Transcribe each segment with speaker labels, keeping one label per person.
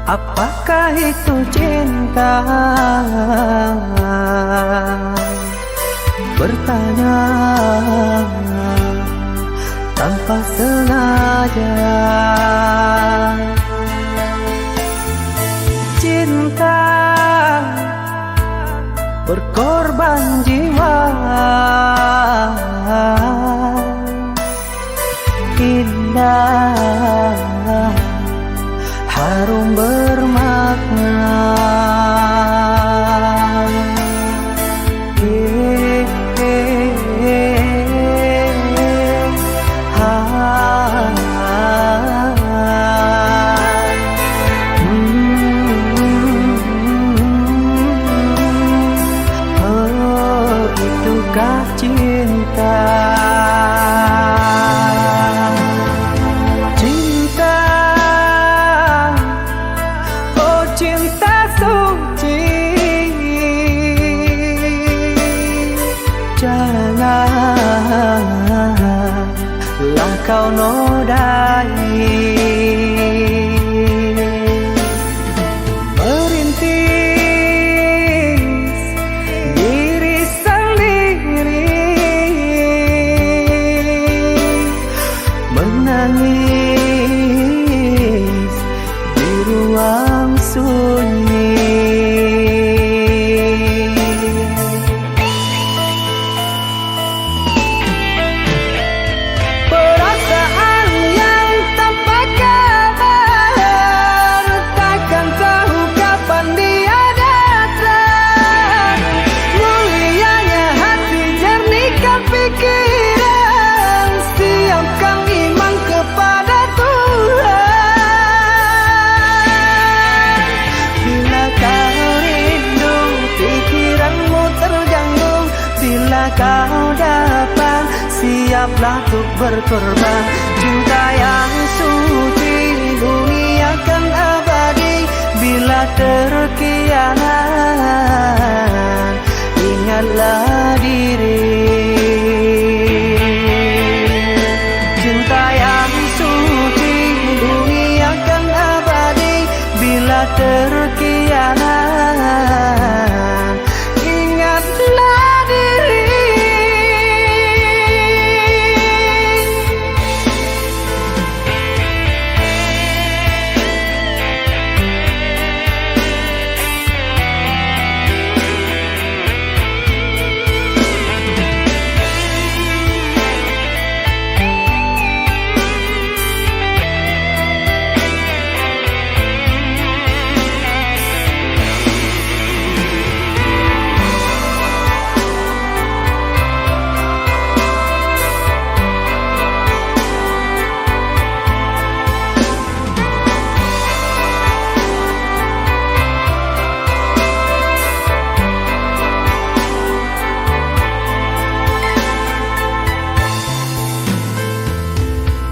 Speaker 1: Apakah itu cinta? Bertanya tanpa sengaja. Cinta berkorban jiwa, indah, harum bermakna. Itukah cinta? Cinta, oh cinta suci, janganlah kau nodai. Menangis di ruang sunyi. Perasaan yang tanpa kabar, takkan tahu kapan dia datang. Mulianya hati, jernihkan pikiran, siapkan iman kepada Tuhan. Bila kau rindu, pikiranmu terganggu, bila kau dapat, siaplah untuk berkorban. Cinta yang suci, dunia kan abadi. Bila terkianat, ingatlah diri. Cinta yang suci, dunia kan abadi. Bila terkianat, ingatlah diri.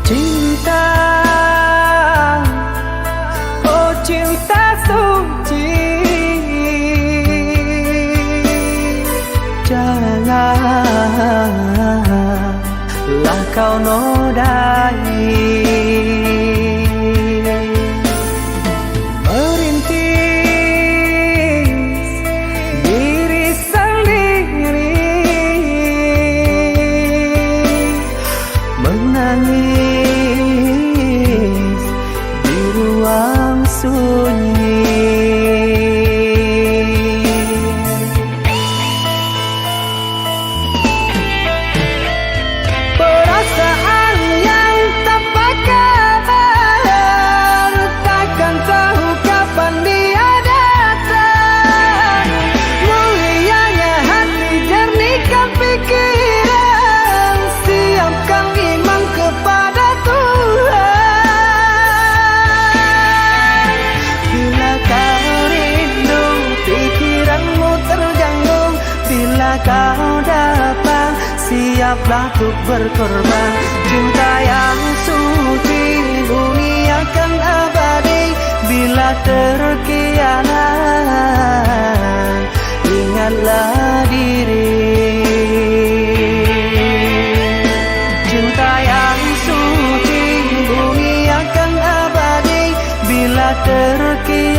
Speaker 1: Cinta, oh cinta suci, janganlah kau nodai. Merintis diri sendiri, menangis di ruang sunyi. Perasaan yang tanpa kabar, takkan tahu kapan dia datang. Mulianya hati, jernihkan pikiran, siapkan iman kepada Tuhan. Bila kau rindu, pikiranmu terganggu, bila kau dapat, siaplah untuk berkorban. Cinta yang suci, dunia kan abadi. Bila terkianat, ingatlah diri. Cinta yang suci, dunia kan abadi. Bila terkianat,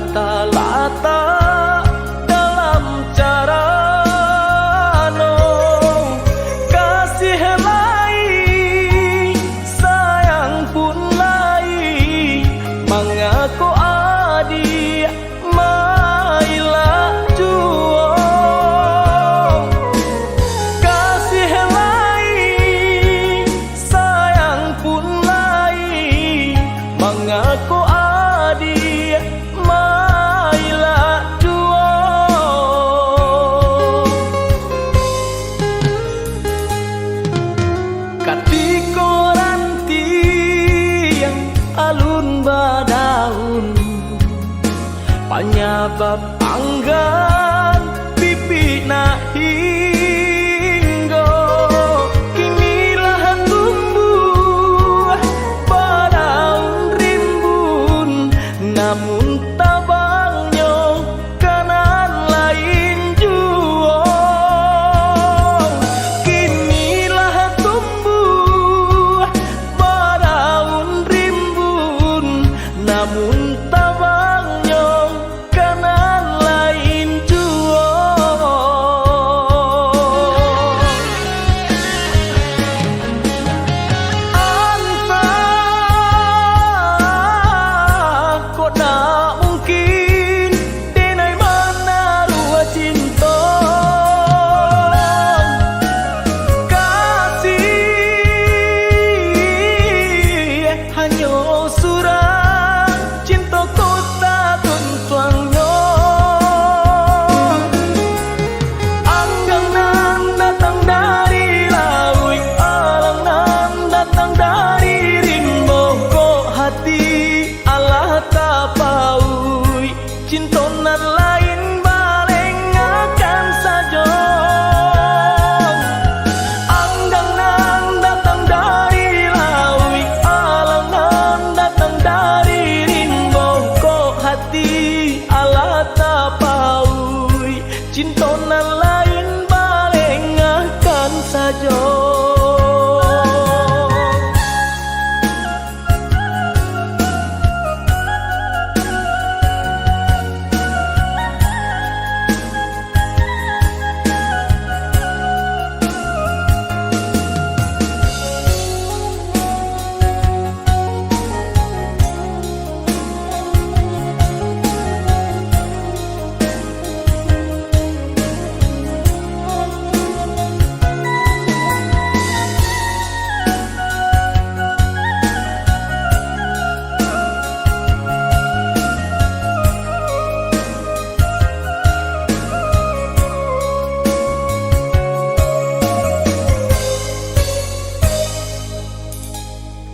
Speaker 1: lata-lata dalam cara no kasih lai sayang pun lai mengaku adik mailah juo kasih lai sayang pun lai mengaku adik mailah juo katiko ranti yang alun badaun penyebab anggan pipi na hinggo kinilah tumbuh badaun rimbun namun tabangnya kanan lain juo kinilah tumbuh badaun rimbun namun tabangnya kanan lain juo anta kok tak mungkin denai mana rua cinta kasih hanya surang cinta kota tuntuangnya anggang nan datang dari laut alang nan datang dari rimbo kok hati Allah tapaui cinta nan lain baleng akan saja anggang nan datang dari laut alang nan datang dari rimbo kok hati Allah tapaui cinta nan lain baleng akan saja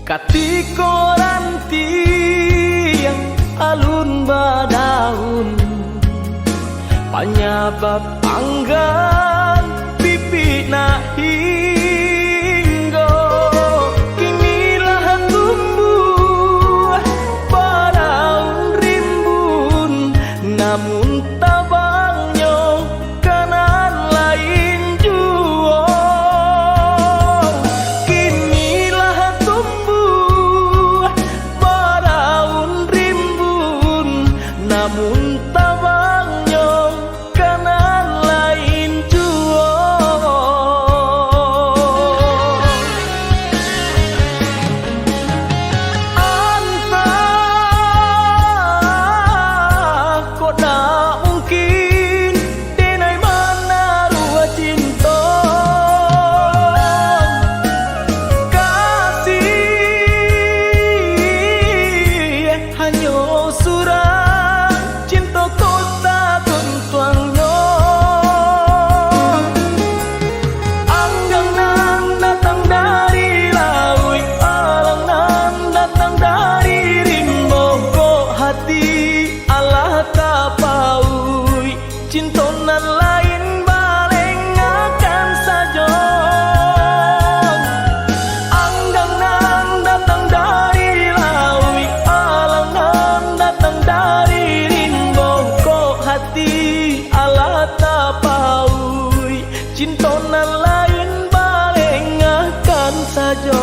Speaker 1: katiko ranti yang alun badaun penyebab anggan pipi na hinggo kinilah tumbuh badaun rimbun namun tabangnya kanan lain juo kinilah tumbuh badaun rimbun namun tabangnya kanan lain juo anta kok tak mungkin denai mana rua cinta kasih hanya surang cinta kota tuntuangnya anggang nan datang dari laut alang nan datang dari rimbo kok hati Allah tapaui cinta nan lain baleng akan saja anggang nan datang dari laut alang nan datang dari rimbo kok hati Allah tapaui cinta nan lain baleng akan saja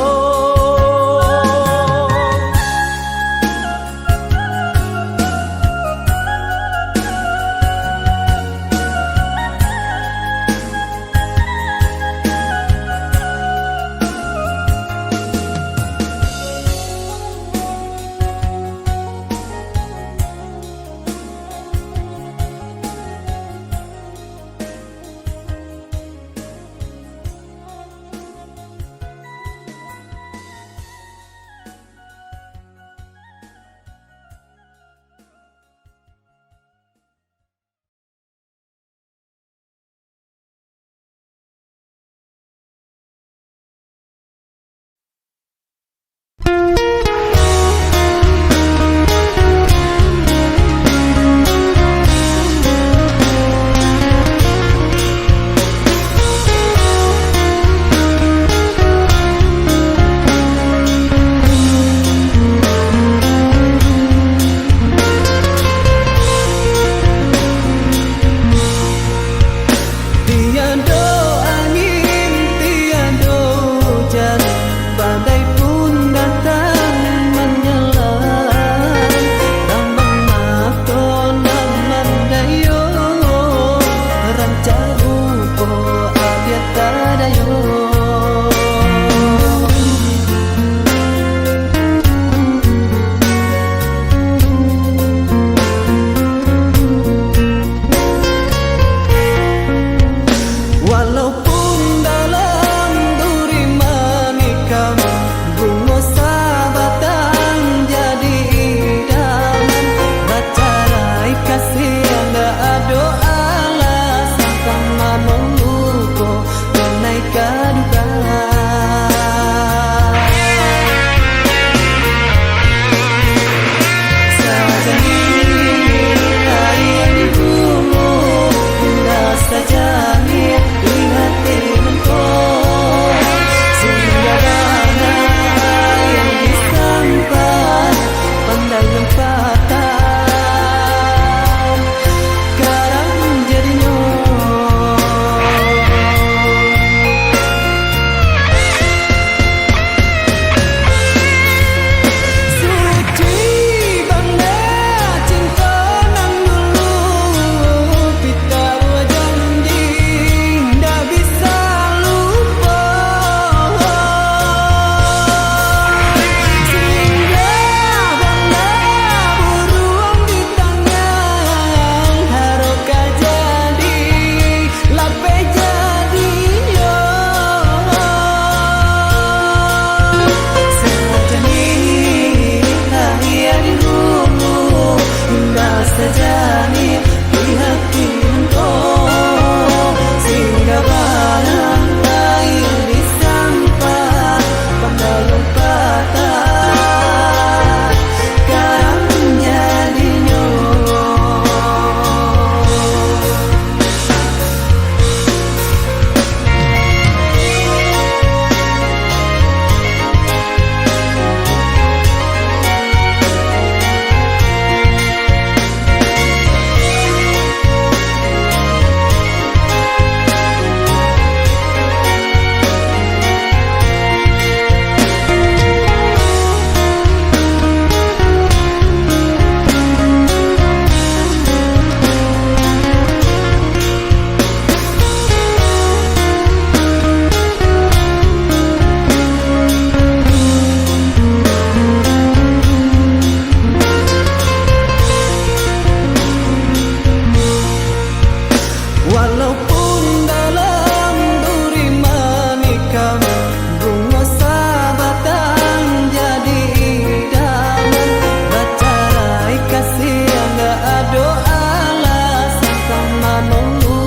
Speaker 1: doalah sangkang manungko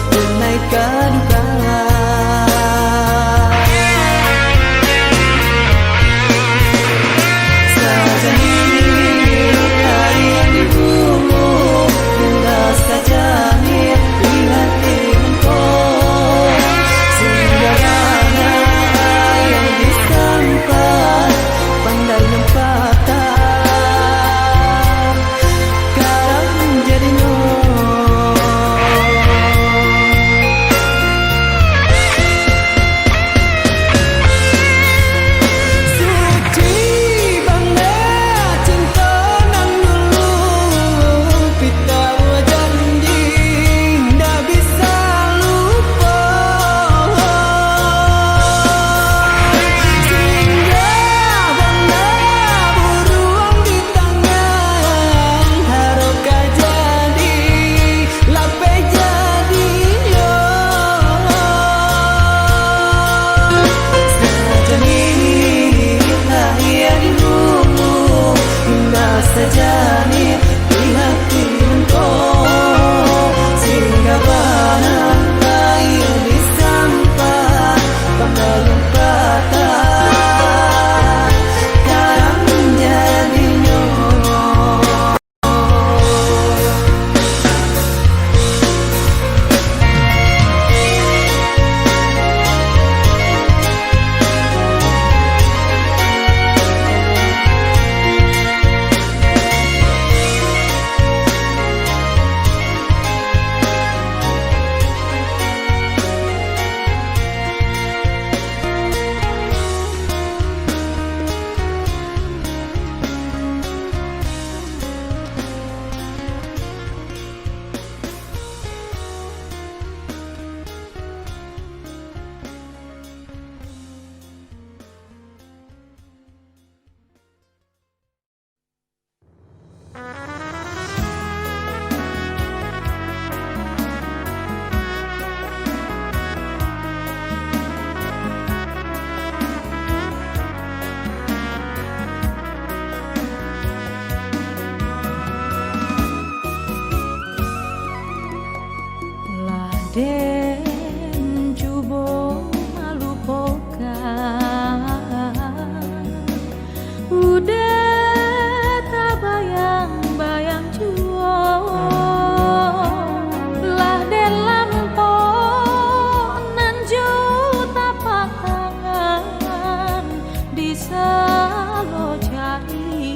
Speaker 1: tunai kadukaan sajani hari yang dibulu indah sajani di hati engkau sehingga mana yang disampan pandai lempatan sajani di hati engkau sehingga mana yang disampan pandai lempatan karang jadinya Den jubo malupokan udah tak bayang-bayang juo lah den lampo nan juta pakangan di salo cari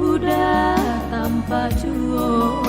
Speaker 1: udah tanpa juo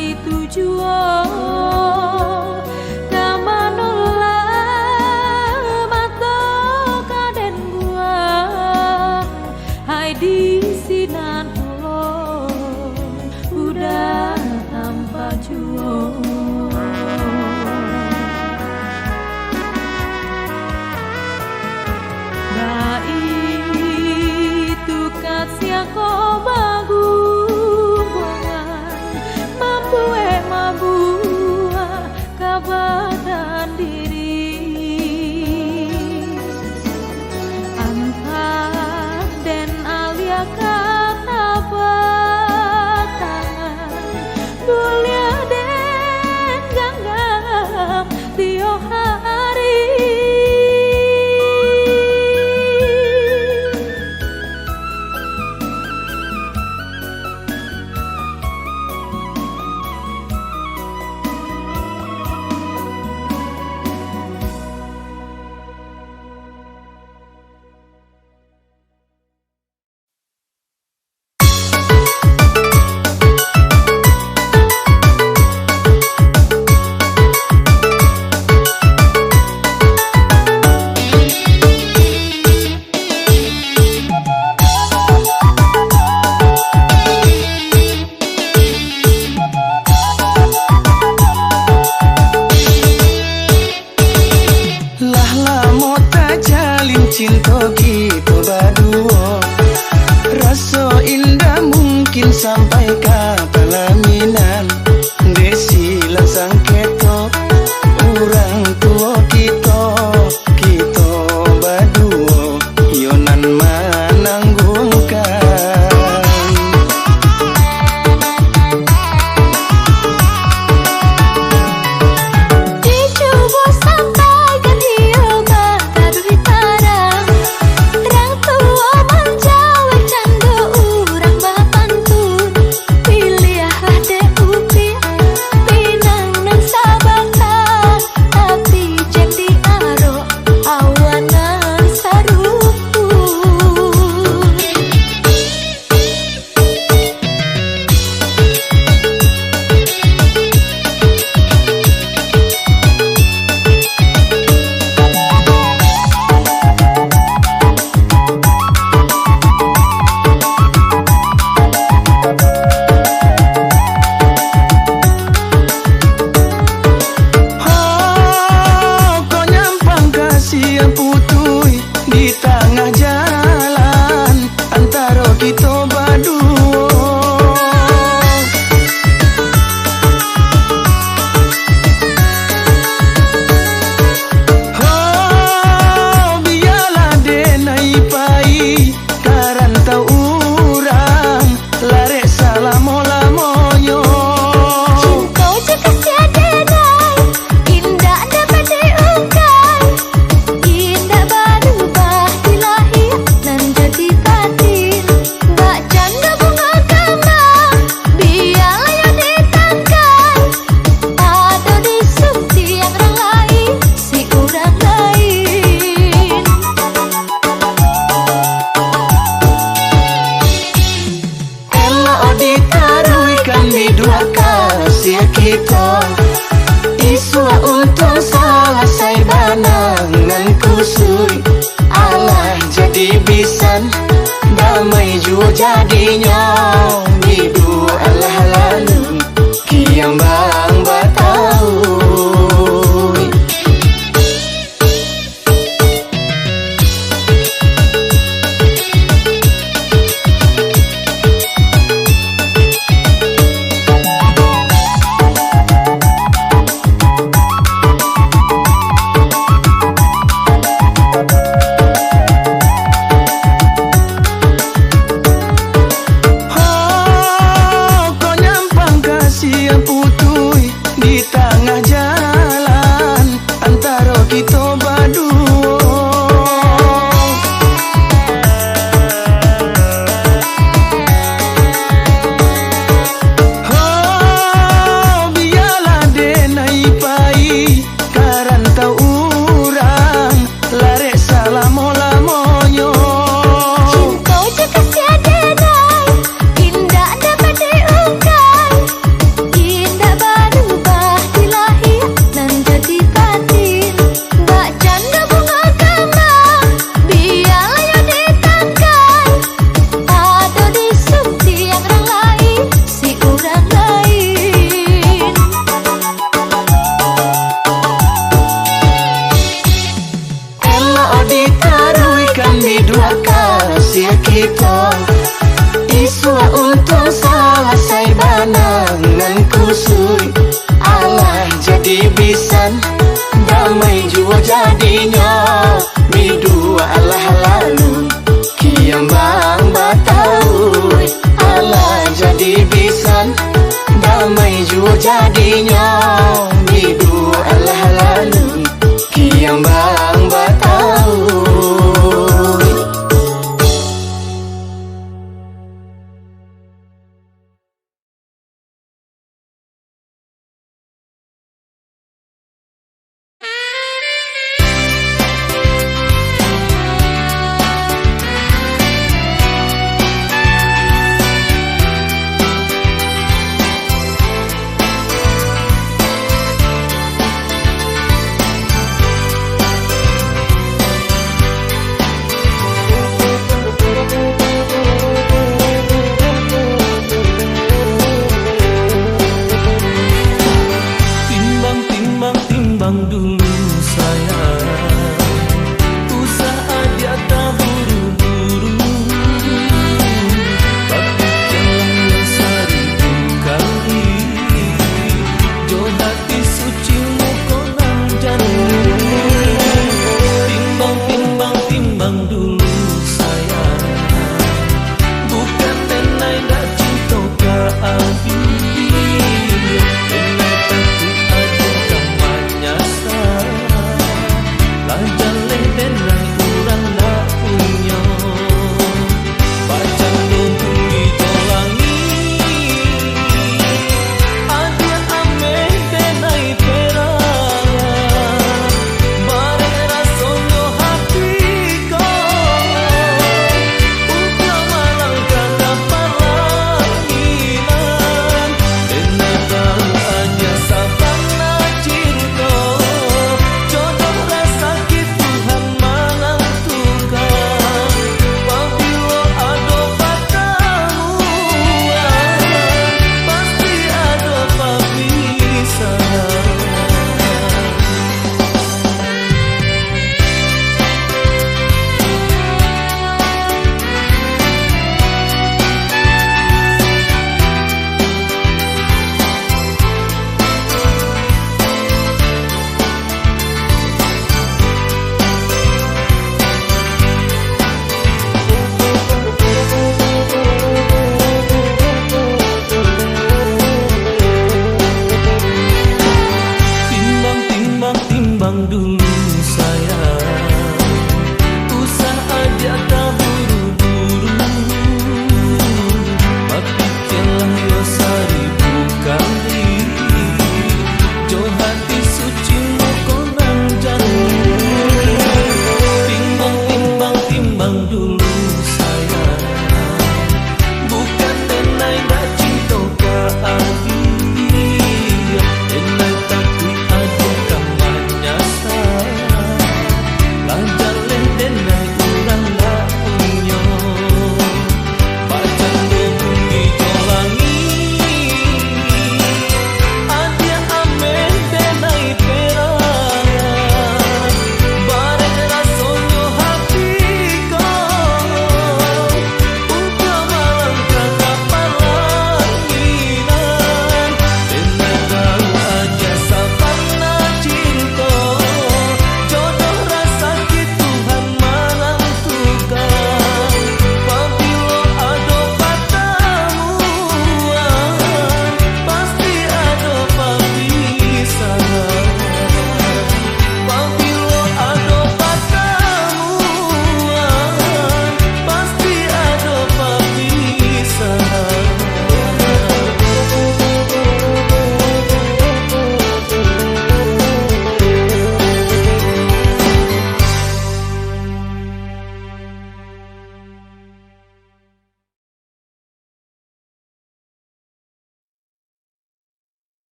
Speaker 1: itu tujuan kamanula mato kaden gua hai di sinan ulon udah tanpa jual. Itu kasih kau bagubangan mampu mabua kabadan diri antah dan alia kata batangan mulia dan ganggam tio hari.
Speaker 2: Cinta kita berdua rasa indah mungkin sampai ke pelaminan desi langsang ketok orang tua kita berdua yonan menanggungkan.
Speaker 1: Dicoba sampaikan dia bakar hitara rang tua menjawab canda urang bapantun pilihlah de upi pinang nan sabata tapi jadi aro awanan sarupu.
Speaker 2: Kau nyampang kasih putui di tengah jalan antara kita berdua. Biarlah denai pai karanta urang lare salamo-lamonyo.
Speaker 1: Kau cakap tiada dai, indah dapat diungkap, indah berubah di lahir dan jadi batin. Bak canda bunga kembang, biarlah yang ditangkai, ada di sukti yang orang lain, si orang lain.
Speaker 2: Elok ditaruhkan di dua kasih kita iswa untuk selesai banangan kusui Allah jadi bisan damai jua jadinya di dua Allah lalu kiam bang batau. Kau nyampang kasih putui di bisan, damai jua jadinya. Mi dua alah lalu kiambang batau, alah jadi bisan, damai jua jadinya. Mi dua alah lalu kiambang batau.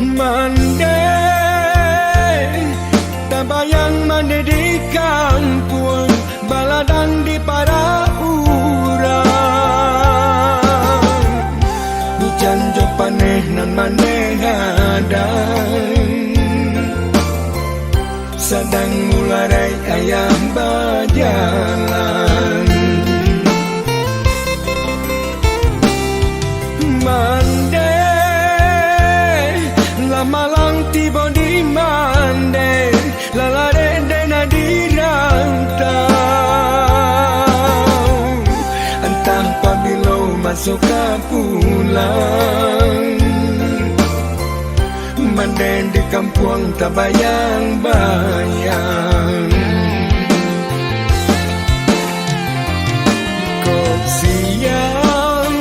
Speaker 3: Mandai tabayang mandi di kampung, baladang di para urang. Hujan jo paneh nan maneh hadang, sedang mularai ayam berjalan. Mandai lamalang tiba di mandai, lalare dena di rantau. Entah pabilo masuk ke pulang, mandai di kampung tak bayang-bayang. Kok siang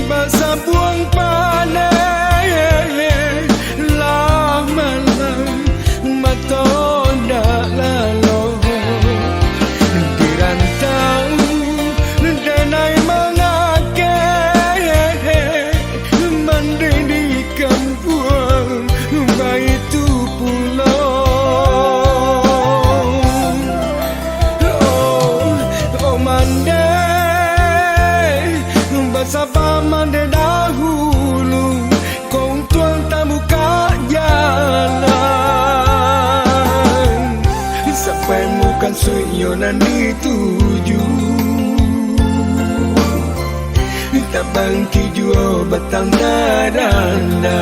Speaker 3: basa buang panai, lah malam matoda lalu di rantau denai mengakai, mandi di kampung baitu pulau. Oh mandai basapa mandai dahulu, kau tuang tak buka jalan, sampai mukan suyonan dituju. Tak bangki jua batang darandang.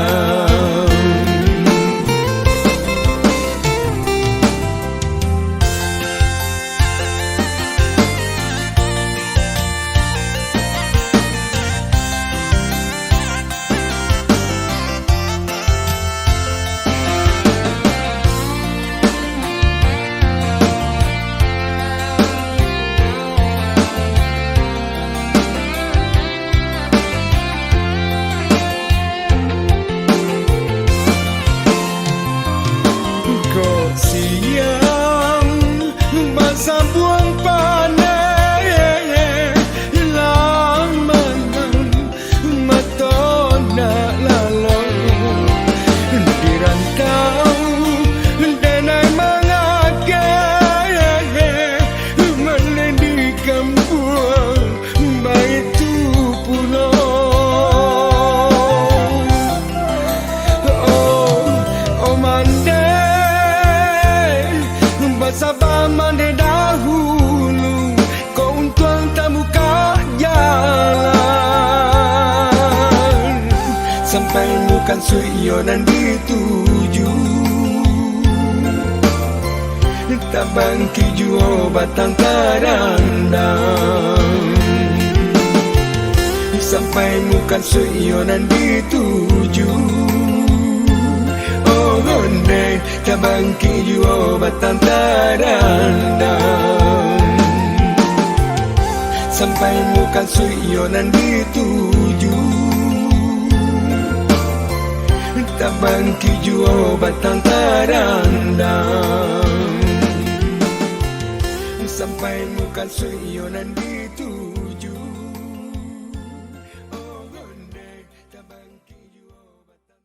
Speaker 3: Sabah mandi dahulu, kau tuang tak buka jalan, sampai mukan suyonan dituju. Tak bangki jua batang karandang, sampai mukan suyonan dituju. Ondai tak bangki jua batang tarandang, sampai mukan suyonan dituju. Tak bangki jua batang tarandang, sampai mukan suyonan dituju. Ondai tak bangki jua batang.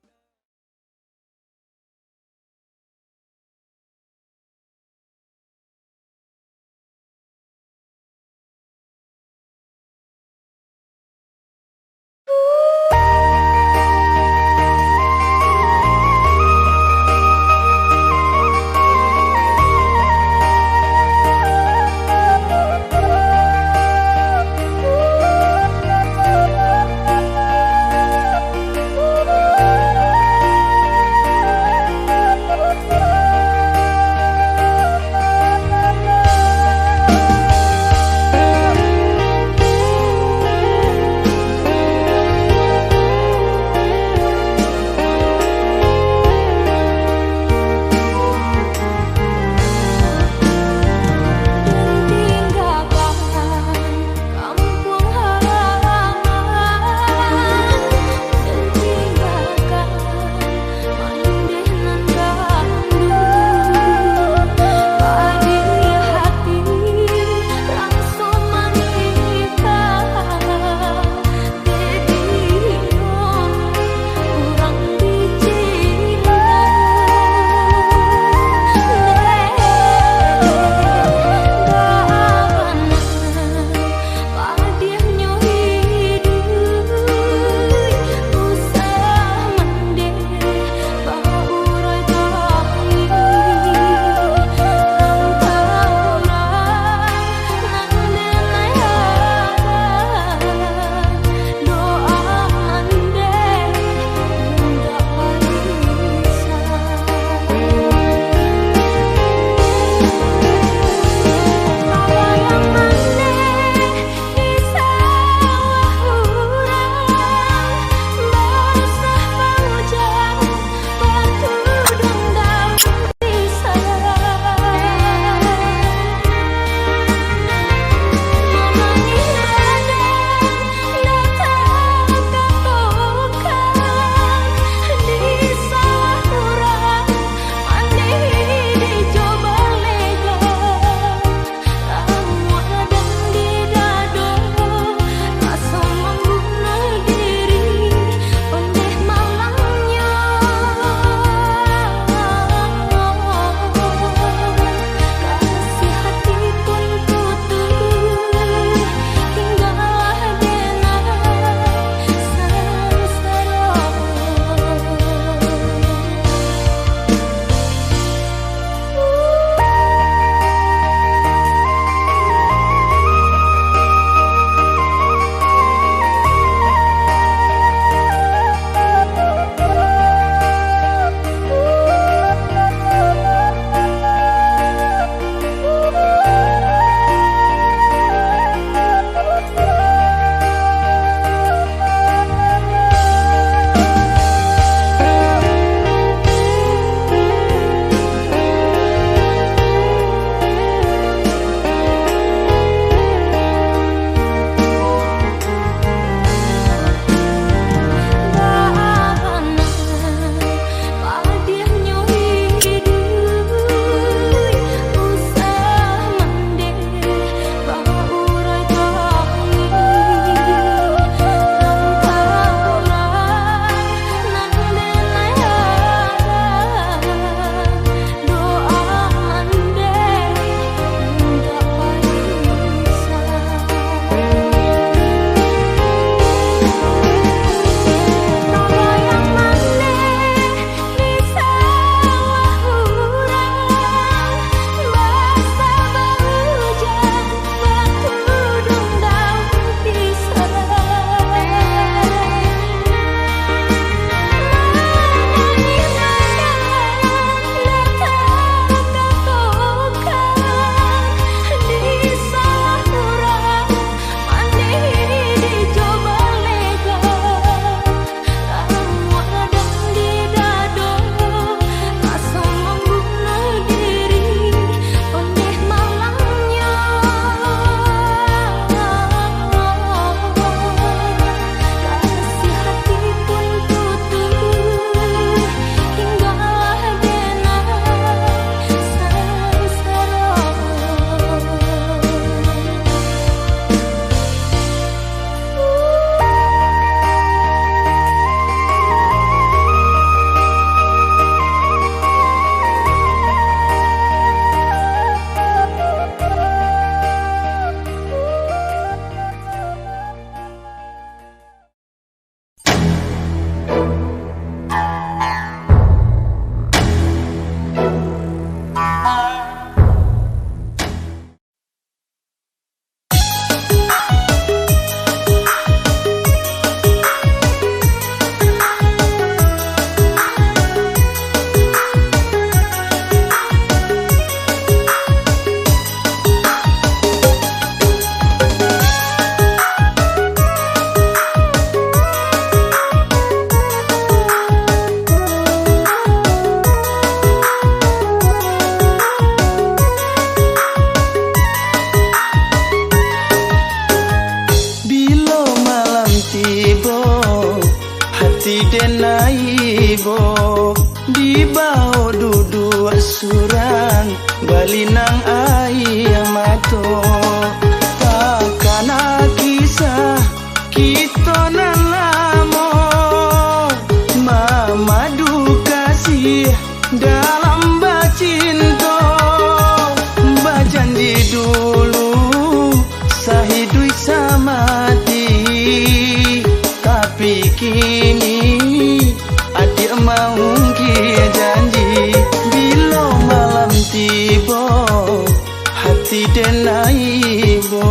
Speaker 2: balinang ayam mato takana kisah kita nan lamo mamadu kasih dalam bacinto bajanji dulu sahidui samati tapi kini adik mau kia janji bila malam tiba hati denai bo.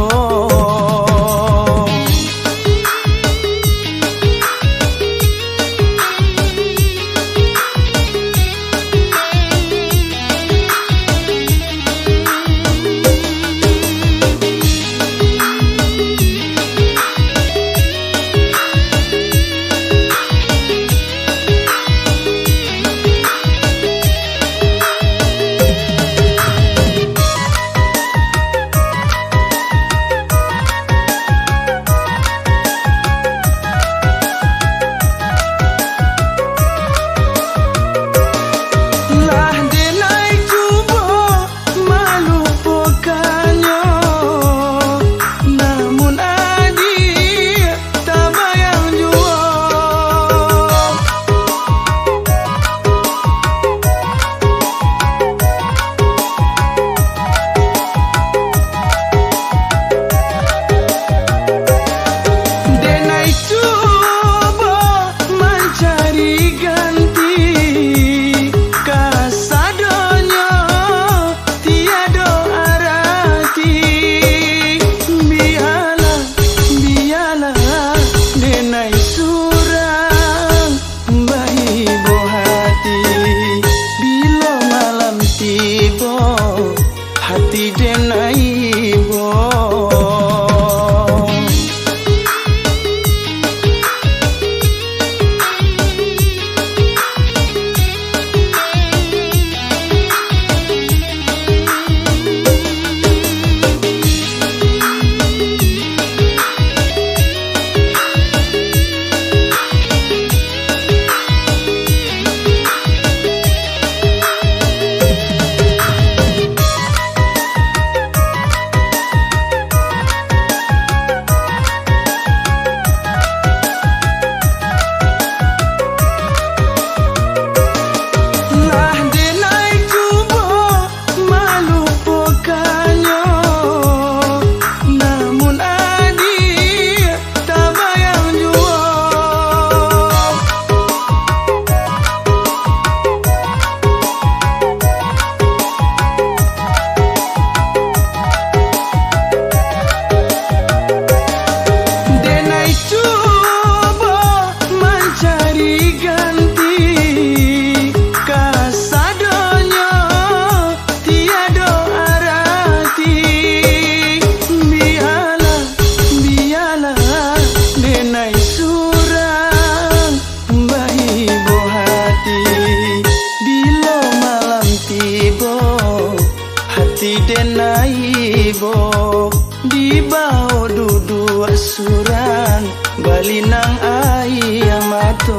Speaker 2: Balinang ayam mato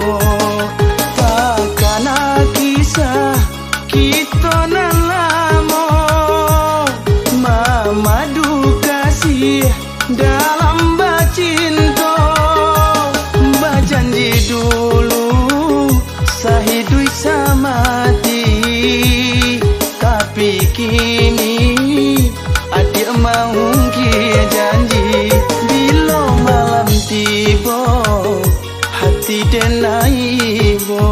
Speaker 2: takana kisah kita nan lamo mamadu kasih dalam bacinto bajanji dulu sahidui samati tapi kini adik mau kia janji bila malam tiba hati denai bo.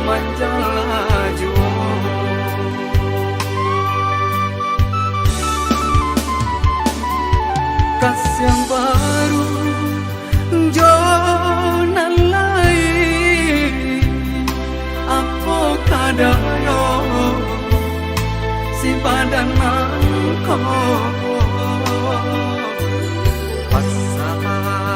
Speaker 2: manjalaju kas yang baru jonan lain apa kadayo si badan nangko pasasamu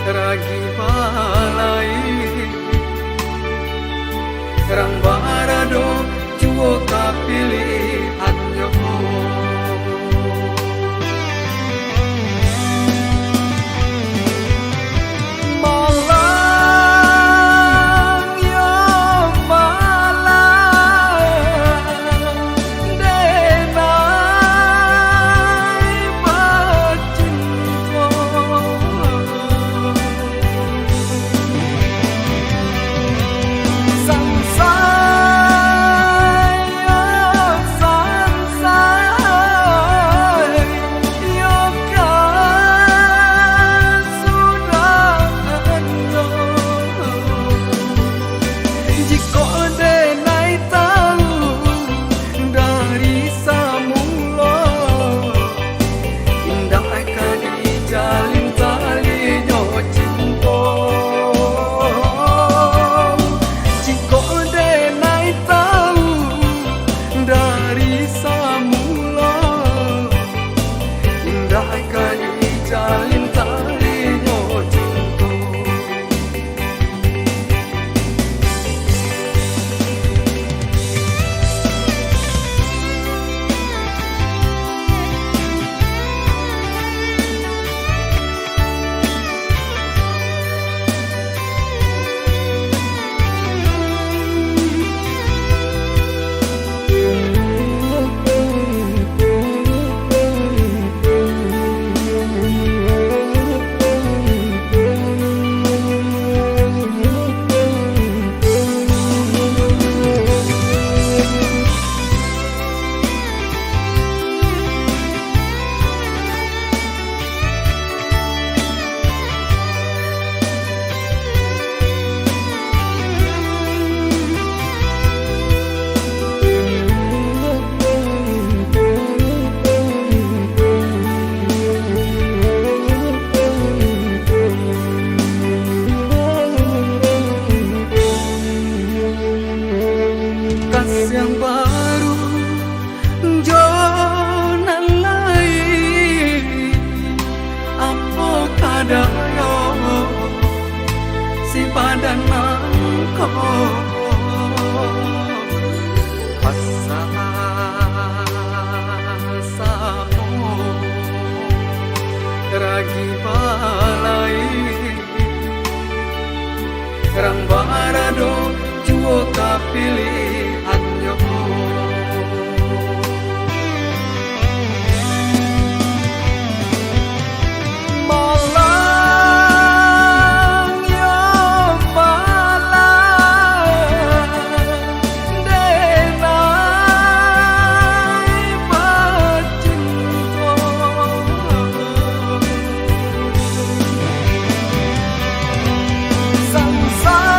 Speaker 2: ragi balai rang barado juo kapilih anyo yang baru jonan lain apa kadayo si badan nangko pasasamu ragi balai rang barado juo kapilih anyo malang yo malang denai pacinto samsaya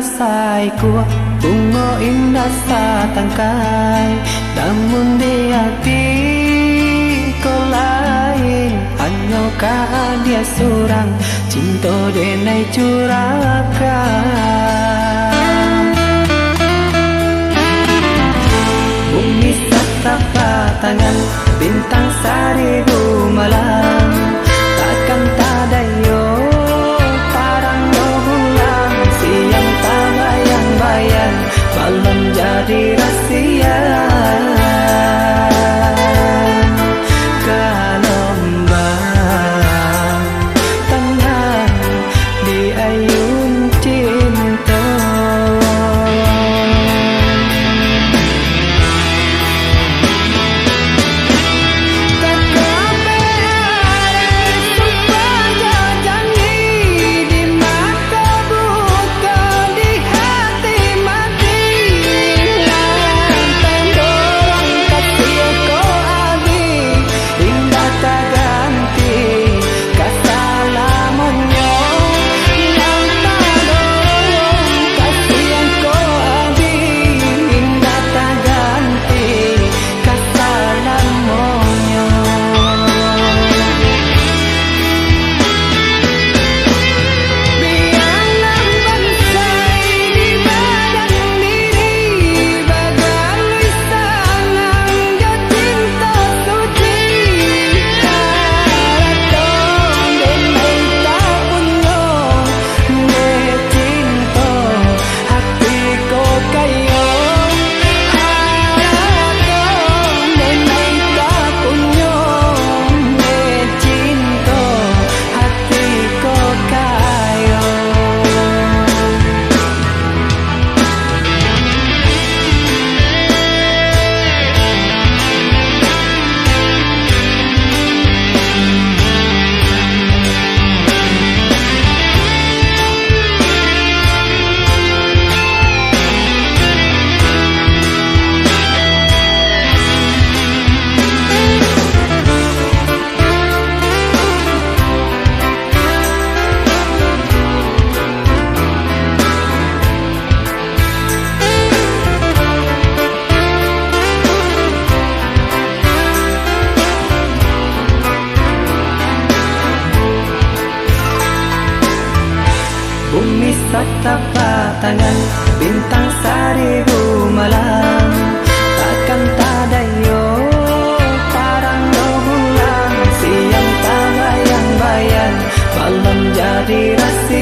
Speaker 4: sai kuah bunga indah satangkai, namun di hati kau lain. Hanya kau dia seorang cinta denai curahkan. Bumi setapak tangan bintang seribu malam, takkan tak yo parang bulan. Siang tak bayang-bayang, malam jadi rahasia. Gelombang tenang di ayun cinta. Bumi setapak tangan bintang seribu malam, takkan tak yo parang bulan. Siang tak bayang-bayang, malam jadi rahasia.